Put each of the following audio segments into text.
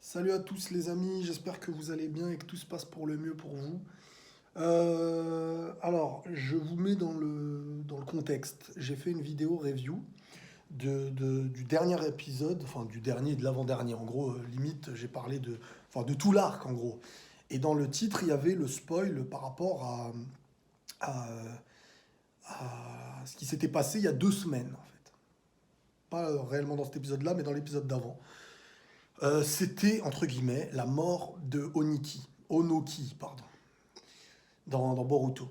Salut à tous les amis, j'espère que vous allez bien et que tout se passe pour le mieux pour vous. Alors, je vous mets dans le contexte. J'ai fait une vidéo review du dernier épisode, enfin du dernier et de l'avant-dernier. En gros, limite, j'ai parlé de tout l'arc en gros. Et dans le titre, il y avait le spoil par rapport à, à ce qui s'était passé il y a 2 semaines en fait. Pas réellement dans cet épisode-là, mais dans l'épisode d'avant. C'était, entre guillemets, la mort de Onoki, pardon, dans Boruto.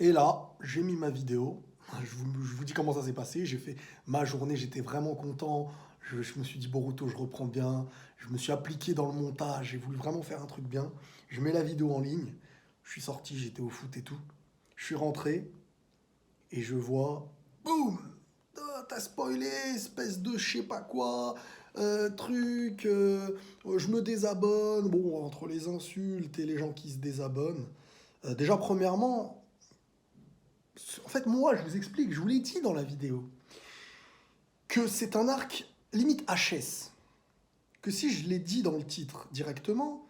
Et là, j'ai mis ma vidéo, je vous dis comment ça s'est passé, j'ai fait ma journée, j'étais vraiment content, je me suis dit Boruto, je reprends bien, je me suis appliqué dans le montage, j'ai voulu vraiment faire un truc bien, je mets la vidéo en ligne, je suis sorti, j'étais au foot et tout, je suis rentré et je vois, boum, ah, t'as spoilé, espèce de je sais pas quoi, truc, je me désabonne. Bon, entre les insultes et les gens qui se désabonnent, déjà, premièrement, en fait, moi, je vous explique, je vous l'ai dit dans la vidéo, que c'est un arc limite HS. Que si je l'ai dit dans le titre directement,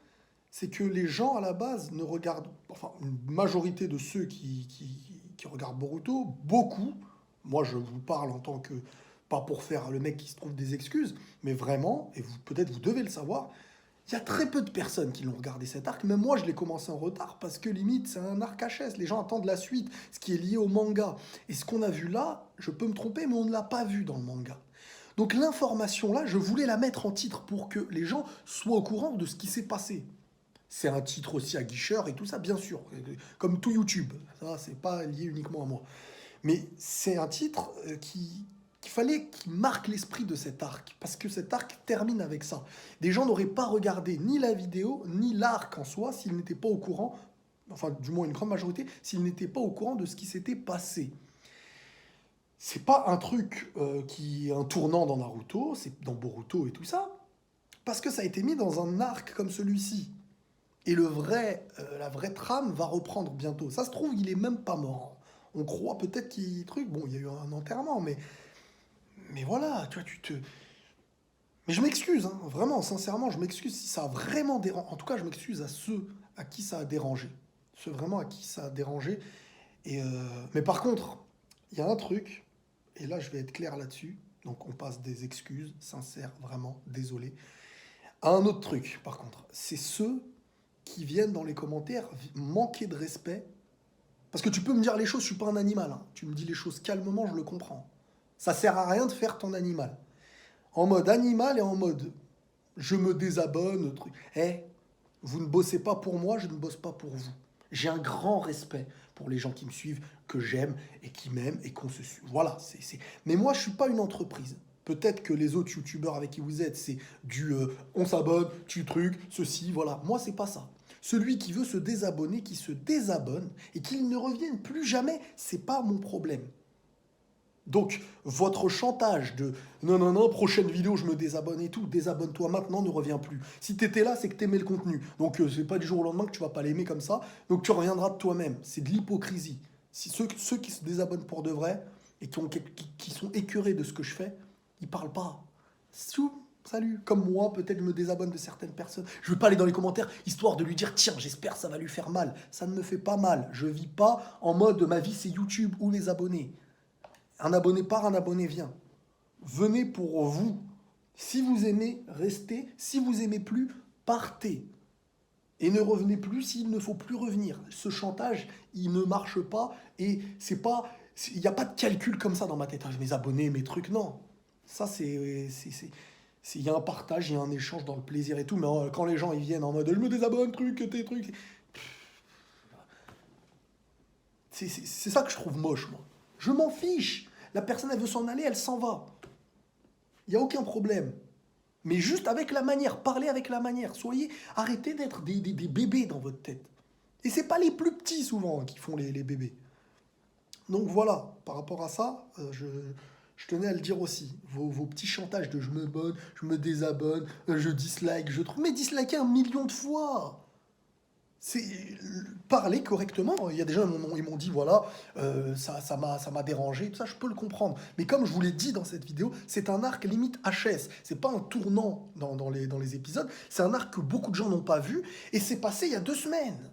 c'est que les gens à la base ne regardent, enfin, une majorité de ceux qui regardent Boruto, beaucoup, moi je vous parle en tant que, pas pour faire le mec qui se trouve des excuses, mais vraiment, et vous peut-être vous devez le savoir, il y a très peu de personnes qui l'ont regardé cet arc. Même moi, je l'ai commencé en retard parce que limite, c'est un arc HS. Les gens attendent la suite, ce qui est lié au manga. Et ce qu'on a vu là, je peux me tromper, mais on ne l'a pas vu dans le manga. Donc l'information là, je voulais la mettre en titre pour que les gens soient au courant de ce qui s'est passé. C'est un titre aussi à guicheur et tout ça, bien sûr, comme tout YouTube. Ça, c'est pas lié uniquement à moi. Mais c'est un titre qu'il fallait qu'il marque l'esprit de cet arc, parce que cet arc termine avec ça. Des gens n'auraient pas regardé ni la vidéo, ni l'arc en soi, s'ils n'étaient pas au courant, enfin du moins une grande majorité, s'ils n'étaient pas au courant de ce qui s'était passé. C'est pas un truc qui est un tournant dans Naruto, c'est dans Boruto et tout ça, parce que ça a été mis dans un arc comme celui-ci. Et la vraie trame va reprendre bientôt. Ça se trouve, il est même pas mort. On croit peut-être qu'il truc. Bon, il y a eu un enterrement, mais voilà, tu vois, tu te. Mais je m'excuse, hein, vraiment, sincèrement, je m'excuse si ça a vraiment dérangé. En tout cas, je m'excuse à ceux à qui ça a dérangé. Ceux vraiment à qui ça a dérangé. Mais par contre, il y a un truc, et là je vais être clair là-dessus. Donc on passe des excuses, sincères, vraiment, désolé. À un autre truc, par contre, c'est ceux qui viennent dans les commentaires manquer de respect. Parce que tu peux me dire les choses, je suis pas un animal, hein. Tu me dis les choses calmement, je le comprends. Ça sert à rien de faire ton animal. En mode animal et en mode je me désabonne, truc. Eh, vous ne bossez pas pour moi, je ne bosse pas pour vous. J'ai un grand respect pour les gens qui me suivent, que j'aime et qui m'aiment et qu'on se suit. Voilà, Mais moi, je suis pas une entreprise. Peut-être que les autres youtubeurs avec qui vous êtes, c'est du on s'abonne, tu truc, ceci, voilà. Moi, c'est pas ça. Celui qui veut se désabonner, qui se désabonne et qu'il ne revienne plus jamais, c'est pas mon problème. Donc, votre chantage de non, non, non, prochaine vidéo, je me désabonne et tout, désabonne-toi maintenant, ne reviens plus. Si t'étais là, c'est que t'aimais le contenu. Donc, c'est pas du jour au lendemain que tu vas pas l'aimer comme ça. Donc, tu reviendras de toi-même. C'est de l'hypocrisie. Si ceux qui se désabonnent pour de vrai et qui sont écœurés de ce que je fais, ils parlent pas. Salut. Comme moi, peut-être je me désabonne de certaines personnes. Je veux pas aller dans les commentaires histoire de lui dire tiens, j'espère ça va lui faire mal. Ça ne me fait pas mal. Je vis pas en mode ma vie c'est YouTube ou les abonnés. Un abonné part, un abonné vient. Venez pour vous. Si vous aimez, restez. Si vous aimez plus, partez. Et ne revenez plus s'il ne faut plus revenir. Ce chantage, il ne marche pas. Et c'est pas. Il n'y a pas de calcul comme ça dans ma tête. Ah, mes abonnés, mes trucs, non. Ça, il y a un partage, il y a un échange dans le plaisir et tout. Mais quand les gens ils viennent en mode je me désabonne, truc, tes trucs. C'est ça que je trouve moche, moi. Je m'en fiche. La personne, elle veut s'en aller, elle s'en va. Il n'y a aucun problème. Mais juste avec la manière, parlez avec la manière. Arrêtez d'être des bébés dans votre tête. Et c'est pas les plus petits souvent qui font les bébés. Donc voilà, par rapport à ça, je tenais à le dire aussi. Vos petits chantages de je me bonne, je me désabonne, je dislike, je trouve. Mais disliker 1 million de fois. C'est parler correctement. Il y a des gens ils m'ont dit voilà, ça m'a dérangé, tout ça, je peux le comprendre. Mais comme je vous l'ai dit dans cette vidéo, c'est un arc limite HS. C'est pas un tournant dans les épisodes, c'est un arc que beaucoup de gens n'ont pas vu et c'est passé il y a 2 semaines.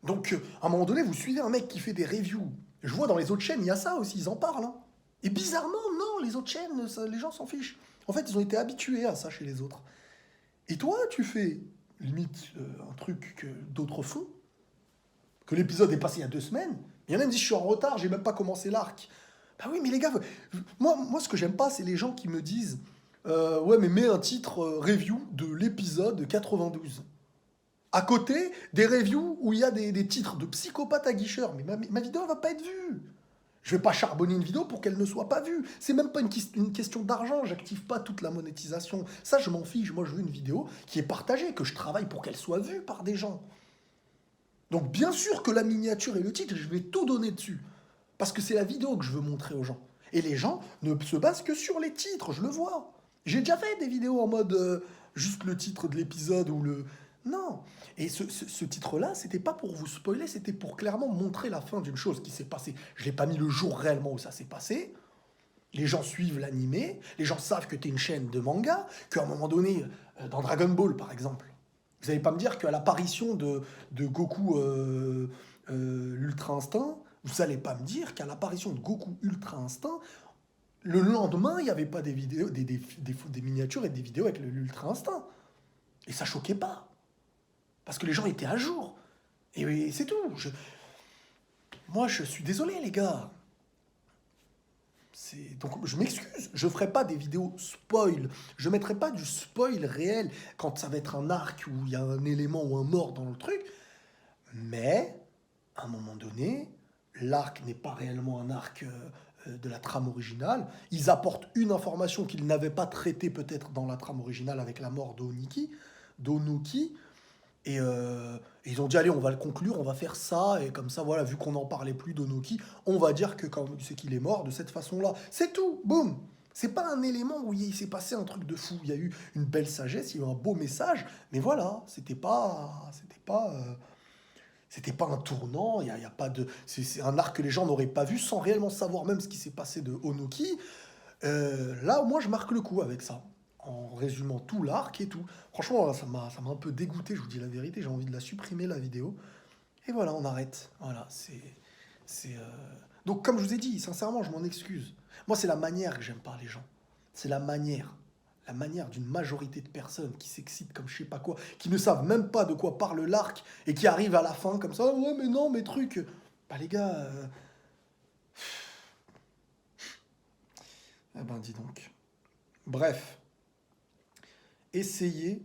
Donc, à un moment donné, vous suivez un mec qui fait des reviews. Je vois dans les autres chaînes, il y a ça aussi, ils en parlent, hein. Et bizarrement, non, les autres chaînes, les gens s'en fichent. En fait, ils ont été habitués à ça chez les autres. Et toi, tu fais limite un truc que d'autres font, que l'épisode est passé il y a 2 semaines. Il y en a qui me disent je suis en retard, j'ai même pas commencé l'arc. Bah oui, mais les gars, moi ce que j'aime pas, c'est les gens qui me disent ouais, mais mets un titre review de l'épisode 92. À côté des reviews où il y a des titres de psychopathes aguicheurs. Mais ma vidéo elle va pas être vue. Je vais pas charbonner une vidéo pour qu'elle ne soit pas vue. C'est même pas une question d'argent. J'active pas toute la monétisation. Ça, je m'en fiche. Moi, je veux une vidéo qui est partagée, que je travaille pour qu'elle soit vue par des gens. Donc, bien sûr que la miniature et le titre, je vais tout donner dessus. Parce que c'est la vidéo que je veux montrer aux gens. Et les gens ne se basent que sur les titres, je le vois. J'ai déjà fait des vidéos en mode juste le titre de l'épisode ou le... Non. Et ce titre-là, c'était pas pour vous spoiler, c'était pour clairement montrer la fin d'une chose qui s'est passée. Je l'ai pas mis le jour réellement où ça s'est passé. Les gens suivent l'animé, les gens savent que tu es une chaîne de manga, qu'à un moment donné, dans Dragon Ball par exemple, vous n'allez pas me dire qu'à l'apparition de Goku Ultra Instinct, vous n'allez pas me dire qu'à l'apparition de Goku Ultra Instinct, le lendemain, il n'y avait pas des vidéos, des miniatures et des vidéos avec l'Ultra Instinct. Et ça choquait pas. Parce que les gens étaient à jour. Et c'est tout. Moi, je suis désolé, les gars. Donc, je m'excuse. Je ferai pas des vidéos spoil. Je mettrai pas du spoil réel quand ça va être un arc où il y a un élément ou un mort dans le truc. Mais, à un moment donné, l'arc n'est pas réellement un arc de la trame originale. Ils apportent une information qu'ils n'avaient pas traitée peut-être dans la trame originale avec la mort d'Onuki. Et ils ont dit, allez, on va le conclure, on va faire ça, et comme ça, voilà, vu qu'on n'en parlait plus d'Onoki, on va dire que quand c'est qu'il est mort de cette façon-là. C'est tout, boum. C'est pas un élément où il s'est passé un truc de fou. Il y a eu une belle sagesse, il y a eu un beau message, mais voilà, c'était pas un tournant. Il y a pas de, c'est un arc que les gens n'auraient pas vu sans réellement savoir même ce qui s'est passé de Onoki. Là, moi, je marque le coup avec ça, en résumant tout l'arc et tout. Franchement, là, ça m'a un peu dégoûté, je vous dis la vérité, j'ai envie de la supprimer, la vidéo. Et voilà, on arrête. Voilà, c'est... Donc, comme je vous ai dit, sincèrement, je m'en excuse. Moi, c'est la manière que j'aime pas les gens. C'est la manière. La manière d'une majorité de personnes qui s'excitent comme je sais pas quoi, qui ne savent même pas de quoi parle l'arc, et qui arrivent à la fin comme ça, ouais, mais non, mes trucs... Bah les gars... Eh ben, dis donc. Bref. Essayez,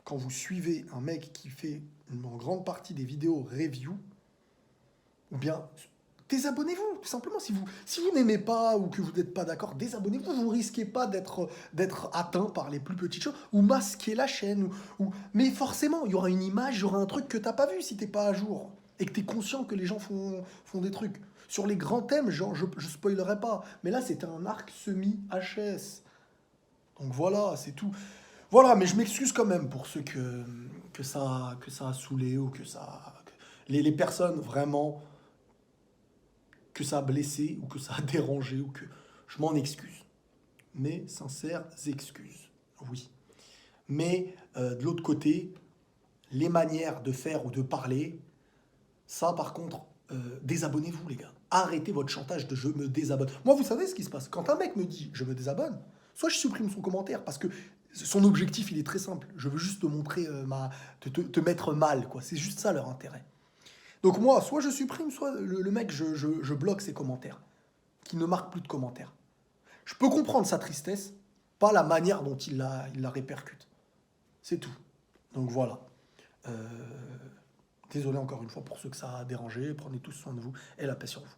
quand vous suivez un mec qui fait en grande partie des vidéos review, ou bien désabonnez-vous, tout simplement. Si vous n'aimez pas ou que vous n'êtes pas d'accord, désabonnez-vous. Vous ne risquez pas d'être atteint par les plus petites choses, ou masquer la chaîne. Mais forcément, il y aura une image, il y aura un truc que tu n'as pas vu si tu n'es pas à jour. Et que tu es conscient que les gens font des trucs. Sur les grands thèmes, genre, je ne spoilerai pas. Mais là, c'était un arc semi-HS. Donc voilà, c'est tout. Voilà, mais je m'excuse quand même pour ceux que ça a saoulé ou les personnes vraiment que ça a blessé ou que ça a dérangé ou que je m'en excuse. Mes sincères excuses, oui. Mais de l'autre côté, les manières de faire ou de parler, ça par contre, désabonnez-vous les gars. Arrêtez votre chantage de je me désabonne. Moi, vous savez ce qui se passe. Quand un mec me dit je me désabonne, soit je supprime son commentaire parce que son objectif, il est très simple. Je veux juste te montrer, te mettre mal, quoi. C'est juste ça leur intérêt. Donc moi, soit je supprime, soit le mec, je bloque ses commentaires, qui ne marque plus de commentaires. Je peux comprendre sa tristesse, pas la manière dont il la répercute. C'est tout. Donc voilà. Désolé encore une fois pour ceux que ça a dérangé. Prenez tous soin de vous et la paix sur vous.